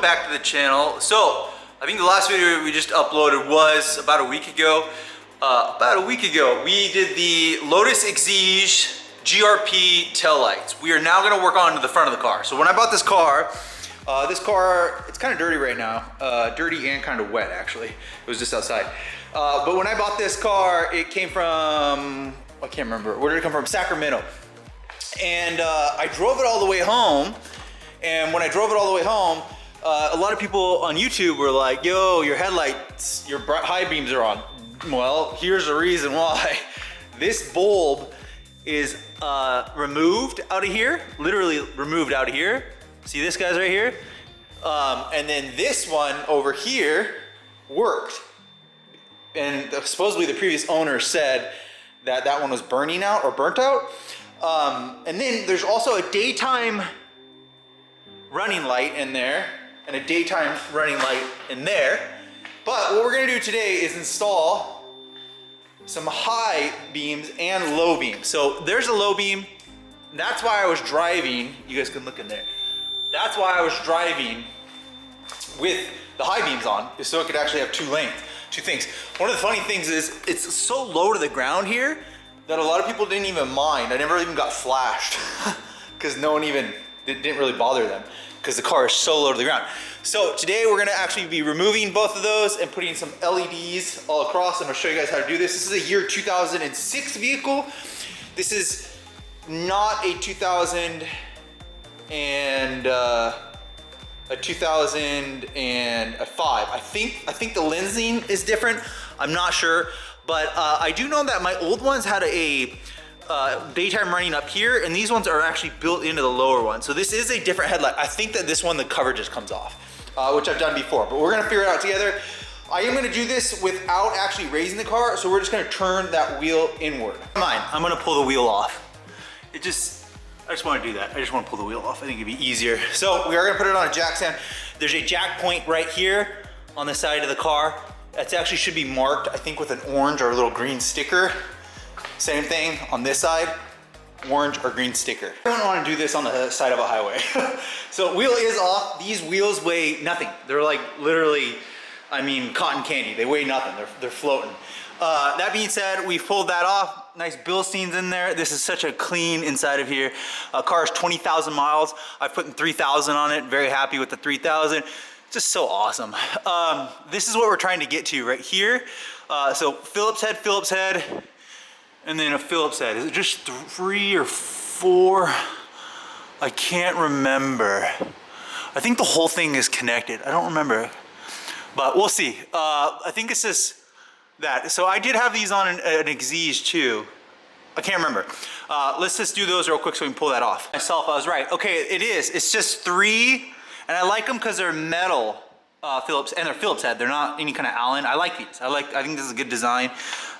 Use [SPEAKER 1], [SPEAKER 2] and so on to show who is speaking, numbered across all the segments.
[SPEAKER 1] back to the channel. So I think the last video we just uploaded was about a week ago. We did the Lotus Exige GRP tail lights. We are now going to work on the front of the car. So when I bought this car, it's kind of dirty right now. Dirty and kind of wet, actually. It was just outside. But when I bought this car, it came from, I can't remember. Where did it come from? Sacramento. And I drove it all the way home. And when I drove it all the way home, a lot of people on YouTube were like, yo, your headlights, your high beams are on. Well, here's the reason why. This bulb is removed out of here, literally removed out of here. See this guy's right here? And then this one over here worked. And supposedly the previous owner said that that one was burning out or burnt out. And then there's also a daytime running light in there and a daytime running light in there. But what we're gonna do today is install some high beams and low beams. So there's a low beam. That's why I was driving. You guys can look in there. That's why I was driving with the high beams on, is so it could actually have two things. One of the funny things is it's so low to the ground here that a lot of people didn't even mind. I never even got flashed because no one even, it didn't really bother them because the car is so low to the ground. So today we're gonna actually be removing both of those and putting some LEDs all across. I'm gonna show you guys how to do this. This is a year 2006 vehicle. This is not a 2000 and a 2005. I think the lensing is different. I'm not sure, but I do know that my old ones had a daytime running up here, and these ones are actually built into the lower one. So this is a different headlight. I think that this one, the cover just comes off, which I've done before, but we're gonna figure it out together. I am gonna do this without actually raising the car, so we're just gonna turn that wheel inward. I'm gonna pull the wheel off. I just wanna do that. I just wanna pull the wheel off. I think it'd be easier. So we are gonna put it on a jack stand. There's a jack point right here on the side of the car. That actually should be marked, I think, with an orange or a little green sticker. Same thing on this side, orange or green sticker. I don't want to do this on the side of a highway. So wheel is off. These wheels weigh nothing. They're like literally, I mean, cotton candy. They weigh nothing. They're floating. That being said, we pulled that off. Nice Bilsteins in there. This is such a clean inside of here. Car is 20,000 miles. I've put in 3,000 on it. Very happy with the 3,000. Just so awesome. This is what we're trying to get to right here. So Phillips head, and then a Phillips head. Is it just 3 or 4? I can't remember. I think the whole thing is connected. I don't remember, but we'll see. I think it's just that. So I did have these on an Exige too. I can't remember. Let's just do those real quick so we can pull that off. Myself, I was right. Okay, it is. It's just 3, and I like them because they're metal. Phillips, and they're Phillips head. They're not any kind of Allen. I like these. I think this is a good design.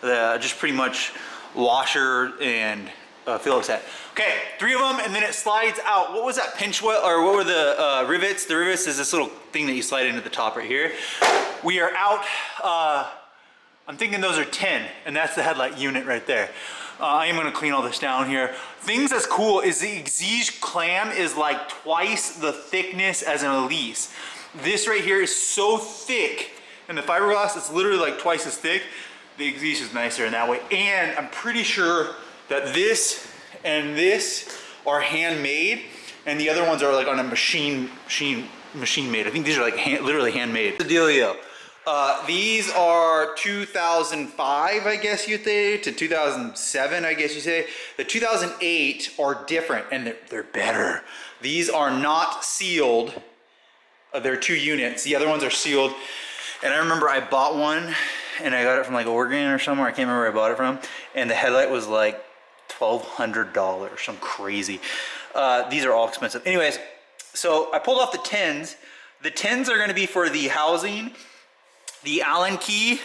[SPEAKER 1] Just pretty much washer and Phillips head. Okay, 3 of them, and then it slides out. What was that pinch wheel, or what were the rivets? The rivets is this little thing that you slide into the top right here. We are out. I'm thinking those are 10, and that's the headlight unit right there. I am gonna clean all this down here. Things that's cool is the Exige clam is like twice the thickness as an ELISE. This right here is so thick, and the fiberglass is literally like twice as thick. The Exige is nicer in that way, and I'm pretty sure that this and this are handmade, and the other ones are like on a machine made. I think these are like literally handmade. The dealio. These are 2005, I guess you'd say, to 2007, I guess you say. The 2008 are different, and they're better. These are not sealed. They're 2 units. The other ones are sealed. And I remember I bought one, and I got it from like Oregon or somewhere. I can't remember where I bought it from. And the headlight was like $1,200, some crazy. These are all expensive. Anyways, so I pulled off the 10s. The 10s are gonna be for the housing, the Allen key.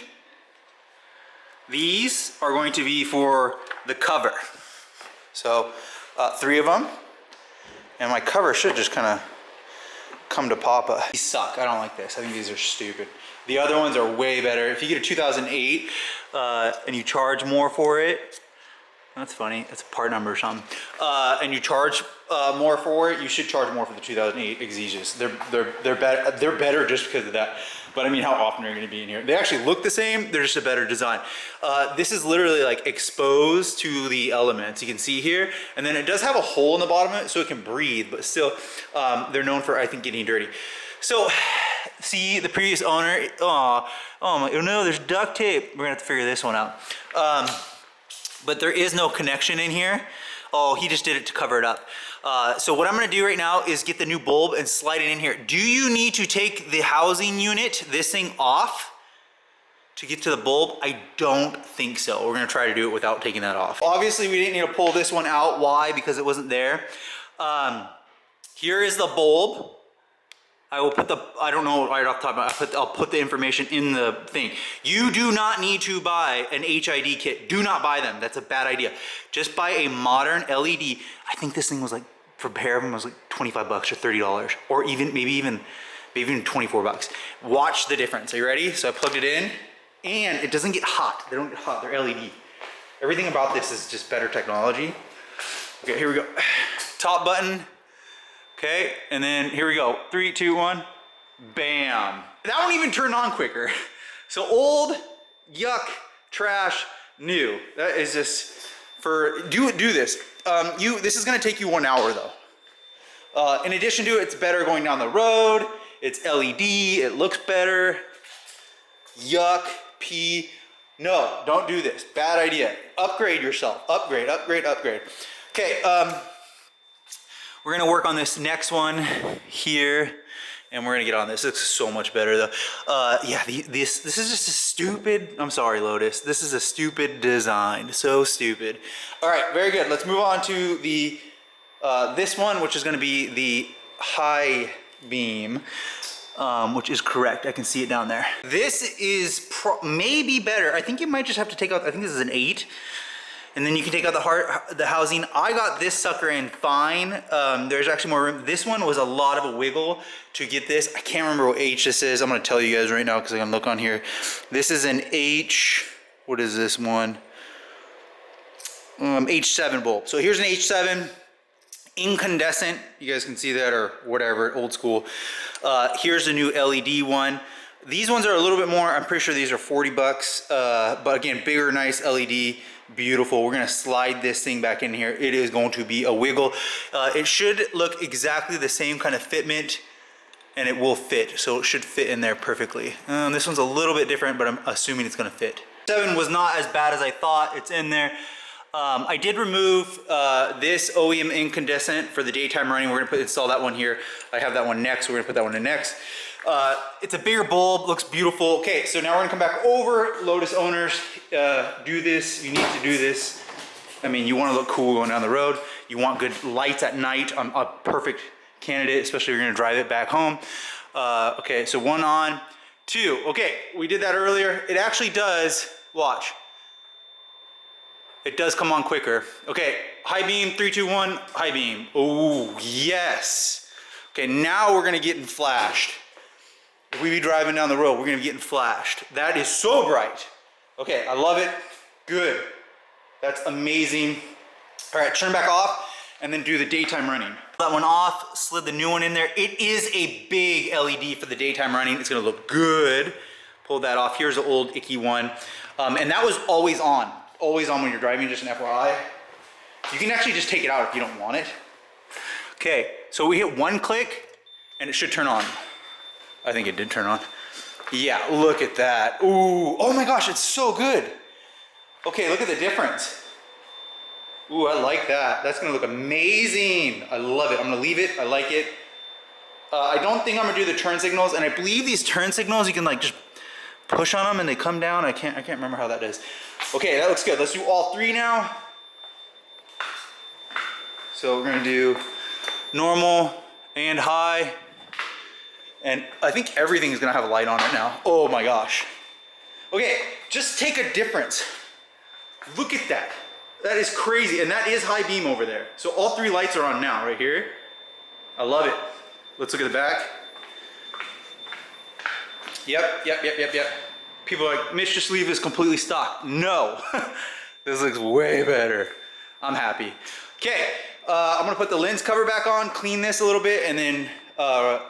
[SPEAKER 1] These are going to be for the cover. So 3 of them. And my cover should just kind of come to papa. These suck. I don't like this. I think these are stupid. The other ones are way better. If you get a 2008 and you charge more for it, That's funny. It's a part number or something. And you charge more for it. You should charge more for the 2008 Exiges. They're better just because of that. But I mean, how often are you going to be in here? They actually look the same. They're just a better design. This is literally like exposed to the elements. You can see here, and then it does have a hole in the bottom of it so it can breathe. But still, they're known for, I think, getting dirty. So, see the previous owner. Oh no, there's duct tape. We're gonna have to figure this one out. But there is no connection in here. Oh, he just did it to cover it up. So what I'm gonna do right now is get the new bulb and slide it in here. Do you need to take the housing unit, this thing off to get to the bulb? I don't think so. We're gonna try to do it without taking that off. Obviously we didn't need to pull this one out. Why? Because it wasn't there. Here is the bulb. I will put the, I don't know right off the top, I'll put the information in the thing. You do not need to buy an HID kit. Do not buy them. That's a bad idea. Just buy a modern LED. I think this thing was like, for a pair of them was like 25 bucks or $30, or even, maybe even 24 bucks. Watch the difference. Are you ready? So I plugged it in, and it doesn't get hot. They don't get hot, they're LED. Everything about this is just better technology. Okay, here we go. Top button. Okay, and then here we go. 3, 2, 1, bam. That one even turned on quicker. So old, yuck, trash, new. That is just for, do this. This is gonna take you 1 hour though. In addition to it, it's better going down the road. It's LED, it looks better. Yuck, pee. No, don't do this, bad idea. Upgrade yourself, upgrade, upgrade, upgrade. Okay, we're gonna work on this next one here, and we're gonna get on this. This looks so much better though. Yeah, this is just a stupid, I'm sorry Lotus, this is a stupid design, so stupid. All right, very good. Let's move on to the this one, which is gonna be the high beam, which is correct. I can see it down there. This is maybe better. I think you might just have to take out, I think this is an 8. And then you can take out the housing. I got this sucker in fine. There's actually more room. This one was a lot of a wiggle to get this. I can't remember what H this is. I'm gonna tell you guys right now because I'm gonna look on here. This is an H, what is this one? H7 bulb. So here's an H7, incandescent. You guys can see that, or whatever, old school. Here's a new LED one. These ones are a little bit more, I'm pretty sure these are 40 bucks. But again, bigger, nice LED. Beautiful. We're gonna slide this thing back in here. It is going to be a wiggle. It should look exactly the same kind of fitment, and it will fit. So it should fit in there perfectly. This one's a little bit different, but I'm assuming it's gonna fit. 7 was not as bad as I thought. It's in there. I did remove this OEM incandescent for the daytime running. We're gonna install that one here. I have that one next. We're gonna put that one in next. It's a bigger bulb, looks beautiful. Okay, so now we're gonna come back over. Lotus owners, do this. You need to do this. I mean, you wanna look cool going down the road. You want good lights at night. A perfect candidate, especially if you're gonna drive it back home. Okay, so 1 on, 2. Okay, we did that earlier. It actually does, watch. It does come on quicker. Okay, high beam, 3, 2, 1, high beam. Oh, yes. Okay, now we're gonna get flashed. If we be driving down the road, we're gonna be getting flashed. That is so bright. Okay, I love it. Good. That's amazing. All right, turn back off and then do the daytime running. That one off, slid the new one in there. It is a big LED for the daytime running. It's gonna look good. Pull that off. Here's the old icky one. And that was always on. Always on when you're driving, just an FYI. You can actually just take it out if you don't want it. Okay, so we hit 1 click and it should turn on. I think it did turn on. Yeah, look at that. Ooh, oh my gosh, it's so good. Okay, look at the difference. Ooh, I like that. That's gonna look amazing. I love it. I'm gonna leave it. I like it. I don't think I'm gonna do the turn signals, and I believe these turn signals you can like just push on them and they come down. I can't remember how that is. Okay, that looks good. Let's do all 3 now. So we're gonna do normal and high. And I think everything is gonna have a light on it now. Oh my gosh. Okay, just take a difference. Look at that. That is crazy, and that is high beam over there. So all 3 lights are on now, right here. I love it. Let's look at the back. Yep. People are like, Mitch, just leave this completely stock. No, this looks way better. I'm happy. Okay, I'm gonna put the lens cover back on, clean this a little bit, and then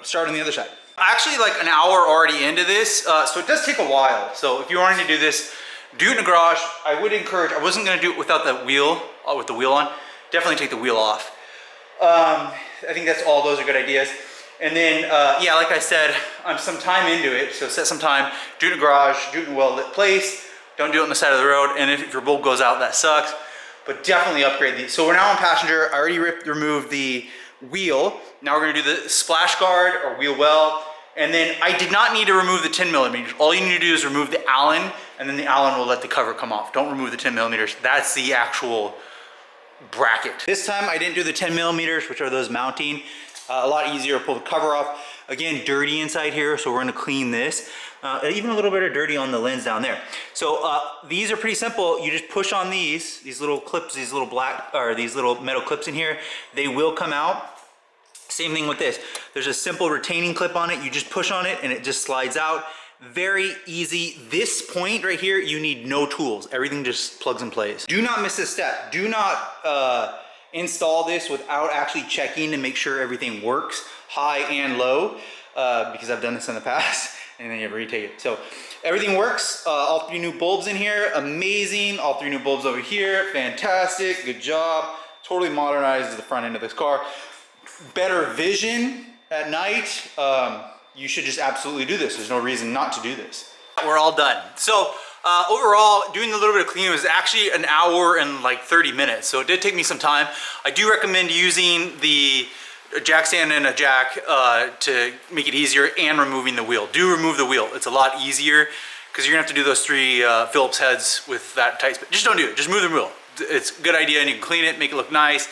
[SPEAKER 1] start on the other side. Actually, like an hour already into this, so it does take a while. So if you're wanting to do this, do it in the garage. I would encourage, I wasn't gonna do it without the wheel, with the wheel on. Definitely take the wheel off. I think that's all, those are good ideas. And then, yeah, like I said, I'm some time into it, so set some time, do it in the garage, do it in a well-lit place, don't do it on the side of the road, and if your bulb goes out, that sucks, but definitely upgrade these. So we're now on passenger. I already removed the wheel. Now we're gonna do the splash guard or wheel well, and then I did not need to remove the 10 millimeters. All you need to do is remove the Allen, and then the Allen will let the cover come off. Don't remove the 10 millimeters. That's the actual bracket. This time I didn't do the 10 millimeters, which are those mounting. A lot easier to pull the cover off. Again, dirty inside here, so we're gonna clean this. Even a little bit of dirty on the lens down there. So these are pretty simple. You just push on these little clips, these little black, or these little metal clips in here. They will come out. Same thing with this. There's a simple retaining clip on it. You just push on it and it just slides out. Very easy. This point right here, you need no tools. Everything just plugs and plays. Do not miss this step. Do not install this without actually checking to make sure everything works, high and low, because I've done this in the past, and then you have to retake it. So everything works. All 3 new bulbs in here, amazing. All 3 new bulbs over here, fantastic, good job. Totally modernized the front end of this car. Better vision at night. You should just absolutely do this. There's no reason not to do this. We're all done. So overall, doing a little bit of cleaning was actually an hour and like 30 minutes. So it did take me some time. I do recommend using the jack stand and a jack to make it easier, and removing the wheel. Do remove the wheel. It's a lot easier because you're gonna have to do those 3 Phillips heads with that tight space. Just don't do it. Just move the wheel. It's a good idea, and you can clean it, make it look nice.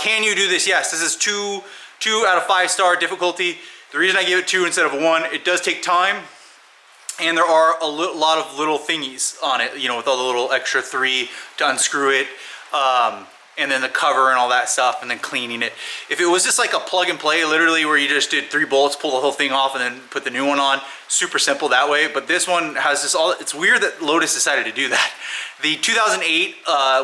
[SPEAKER 1] Can you do this? Yes, this is 2 out of 5 star difficulty. The reason I gave it 2 instead of 1, it does take time, and there are a lot of little thingies on it, you know, with all the little extra 3 to unscrew it, and then the cover and all that stuff, and then cleaning it. If it was just like a plug and play, literally where you just did 3 bolts, pull the whole thing off, and then put the new one on, super simple that way. But this one has this all, it's weird that Lotus decided to do that. The 2008,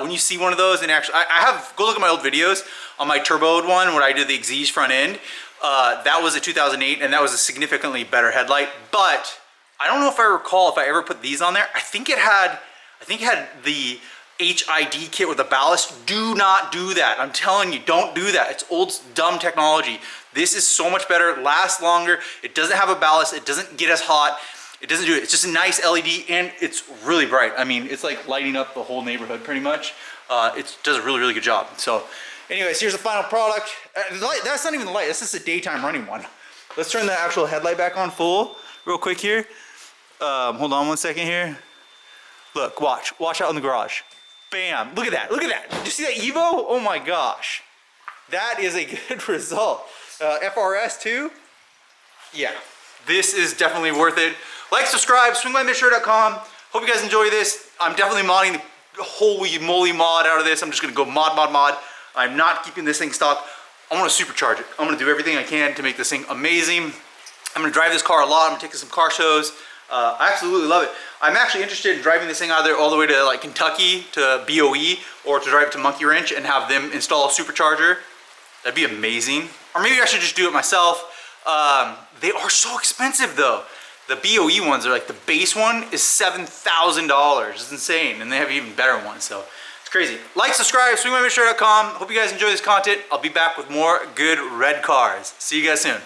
[SPEAKER 1] when you see one of those, and actually, I have, go look at my old videos on my turboed one, when I did the Exige front end. That was a 2008, and that was a significantly better headlight. But I don't know if I recall if I ever put these on there. I think it had the HID kit with the ballast. Do not do that. I'm telling you, don't do that. It's old, dumb technology. This is so much better. It lasts longer. It doesn't have a ballast. It doesn't get as hot. It doesn't do it. It's just a nice LED, and it's really bright. I mean, it's like lighting up the whole neighborhood pretty much. It does a really, really good job. So anyways, here's the final product. The light, that's not even the light. That's just a daytime running one. Let's turn the actual headlight back on full real quick here. Hold on one second here. Look, watch out in the garage. Bam, look at that, look at that. Did you see that Evo? Oh my gosh. That is a good result. FRS too? Yeah, this is definitely worth it. Like, subscribe, swingbymitch.com. Hope you guys enjoy this. I'm definitely modding the holy moly mod out of this. I'm just gonna go mod. I'm not keeping this thing stock. I'm gonna supercharge it. I'm gonna do everything I can to make this thing amazing. I'm gonna drive this car a lot. I'm gonna take it to some car shows. I absolutely love it. I'm actually interested in driving this thing out of there all the way to like Kentucky to BOE, or to drive it to Monkey Wrench and have them install a supercharger. That'd be amazing. Or maybe I should just do it myself. They are so expensive though. The BOE ones are like, the base one is $7,000. It's insane, and they have even better ones, so it's crazy. Like, subscribe, swingbymitch.com. Hope you guys enjoy this content. I'll be back with more good red cars. See you guys soon.